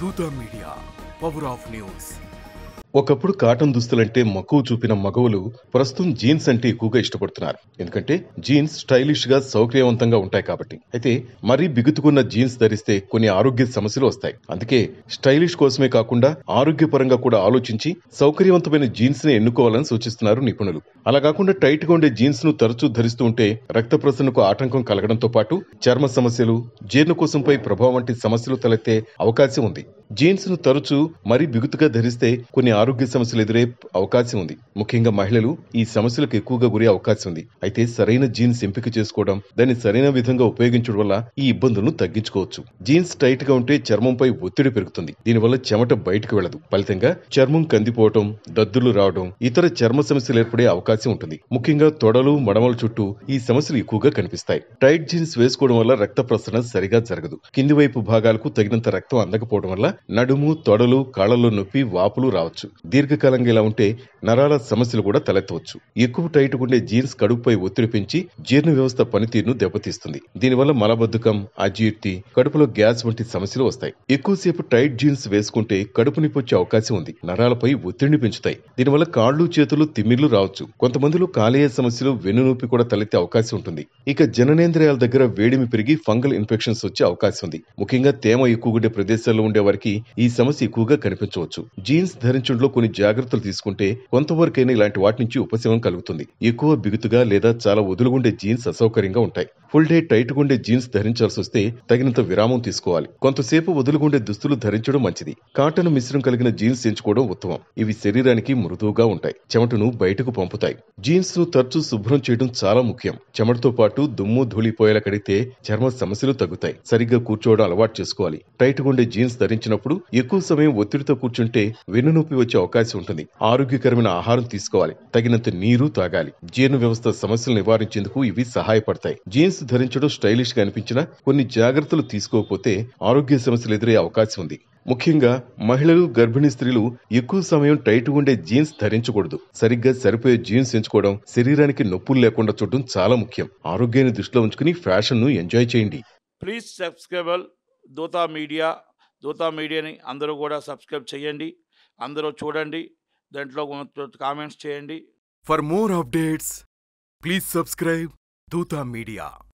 దూత media, power of news. ఒకప్పుడు cotton దుస్తులంటే మక్కువ చూపిన మగవులు ప్రస్తుతం జీన్స్ అంటే ఎక్కువగా ఇష్టపడుతున్నారు. ఎందుకంటే జీన్స్ స్టైలిష్ గా సౌకర్యవంతంగా ఉంటాయి కాబట్టి. అయితే మరీ బిగుతుకున్న జీన్స్ ధరిస్తే కొన్ని ఆరోగ్య సమస్యలు వస్తాయి. అందుకే స్టైలిష్ కోసమే కాకుండా ఆరోగ్యపరంగా కూడా ఆలోచించి సౌకర్యవంతమైన జీన్స్ ని ఎన్నుకోవాలని సూచిస్తున్నారు నిపుణులు. అలా కాకుండా టైట్ గా ఉండే జీన్స్ ను తరచూ ధరిస్తూ ఉంటే రక్త ప్రసరణకు ఆటంకం కలగడంతో పాటు చర్మ సమస్యలు, జీర్ణకోశంపై ప్రభావం వంటి సమస్యలు తలెత్తే అవకాశం ఉంది. జీన్స్ ను తరచూ మరీ బిగుతుగా ధరిస్తే కొన్ని ఆరోగ్య సమస్యలు ఎదురే అవకాశం ఉంది. ముఖ్యంగా మహిళలు ఈ సమస్యలకు ఎక్కువగా గురే అవకాశం ఉంది. అయితే సరైన జీన్స్ ఎంపిక చేసుకోవడం, దాన్ని సరైన విధంగా ఉపయోగించడం వల్ల ఈ ఇబ్బందులను తగ్గించుకోవచ్చు. జీన్స్ టైట్ గా ఉంటే చర్మంపై ఒత్తిడి పెరుగుతుంది. దీనివల్ల చెమట బయటకు వెళ్లదు. ఫలితంగా చర్మం కందిపోవటం, దద్దులు రావడం, ఇతర చర్మ సమస్యలు ఏర్పడే అవకాశం ఉంటుంది. ముఖ్యంగా తొడలు, మడమల చుట్టూ ఈ సమస్యలు ఎక్కువగా కనిపిస్తాయి. టైట్ జీన్స్ వేసుకోవడం వల్ల రక్త ప్రసరణ సరిగా జరగదు. కింది వైపు భాగాలకు తగినంత రక్తం అందకపోవడం వల్ల నడుము, తొడలు, కాళ్లలో నొప్పి, వాపులు రావచ్చు. దీర్ఘకాలంగా ఇలా ఉంటే నరాల సమస్యలు కూడా తలెత్తవచ్చు. ఎక్కువ టైట్ ఉండే జీన్స్ కడుపుపై ఒత్తిడి పెంచి జీర్ణ వ్యవస్థ పనితీరును దెబ్బతీస్తుంది. దీనివల్ల మలబద్ధకం, అజీర్తి, కడుపులో గ్యాస్ వంటి సమస్యలు వస్తాయి. ఎక్కువసేపు టైట్ జీన్స్ వేసుకుంటే కడుపు నొప్పి వచ్చే అవకాశం ఉంది. నరాలపై ఒత్తిడిని పెంచుతాయి. దీనివల్ల కాళ్లు, చేతులు తిమ్మిర్లు రావచ్చు. కొంతమందిలో కాలేయ సమస్యలు, వెన్నునొప్పి కూడా తలెత్తే అవకాశం ఉంటుంది. ఇక జననేంద్రియాల దగ్గర వేడిమి పెరిగి ఫంగల్ ఇన్ఫెక్షన్స్ వచ్చే అవకాశం ఉంది. ముఖ్యంగా తేమ ఎక్కువ ఉండే ప్రదేశాల్లో ఉండే వారికి ఈ సమస్య ఎక్కువగా కనిపించవచ్చు. జీన్స్ ధరించడంలో కొన్ని జాగ్రత్తలు తీసుకుంటే కొంతవరకైనా ఇలాంటి వాటి నుంచి ఉపశమనం కలుగుతుంది. ఎక్కువ బిగుతుగా లేదా చాలా వదులుగుండే జీన్స్ అసౌకర్యంగా ఉంటాయి. ఫుల్ డే టైట్ గుండే జీన్స్ ధరించాల్సి వస్తే తగినంత విరామం తీసుకోవాలి. కొంతసేపు వదులుగుండే దుస్తులు ధరించడం మంచిది. కాటన్ మిశ్రం కలిగిన జీన్స్ ఎంచుకోవడం ఉత్తమం. ఇవి శరీరానికి మృదువుగా ఉంటాయి, చెమటను బయటకు పంపుతాయి. జీన్స్ ను తరచూ శుభ్రం చేయడం చాలా ముఖ్యం. చెమటతో పాటు దుమ్ము, ధూళిపోయేలా కడిగితే చర్మ సమస్యలు తగ్గుతాయి. సరిగ్గా కూర్చోవడం అలవాటు చేసుకోవాలి. టైట్ గుండే జీన్స్ ధరించినప్పుడు ఎక్కువ సమయం ఒత్తిడితో కూర్చుంటే వెన్నునొప్పి వచ్చే అవకాశం ఉంటుంది. ఆరోగ్యకరమైన ఆహారం తీసుకోవాలి. తగినంత నీరు తాగాలి. జీర్ణ వ్యవస్థ సమస్యలు నివారించేందుకు ఇవి సహాయపడతాయి. జీన్స్ ధరించడం స్టైలిష్ గా అనిపించినా కొన్ని జాగ్రత్తలు తీసుకోకపోతే ఆరోగ్య సమస్యలు ఎదురయ్యే అవకాశం ఉంది. ముఖ్యంగా మహిళలు, గర్భిణీ స్త్రీలు ఎక్కువ సమయం టైట్ ఉండే జీన్స్ ధరించకూడదు. సరిగ్గా సరిపోయే జీన్స్ ఎంచుకోవడం, శరీరానికి నొప్పులు లేకుండా చూడడం చాలా ముఖ్యం. ఆరోగ్యాన్ని దృష్టిలో ఉంచుకుని ఫ్యాషన్ ను ఎంజాయ్ చేయండి. ప్లీజ్ సబ్స్క్రైబ్ దూత మీడియా. దూత మీడియాని అందరూ కూడా సబ్స్క్రైబ్ చేయండి. అందరూ చూడండి, దాంట్లో కామెంట్స్ చేయండి. For more updates, please subscribe దూత మీడియా.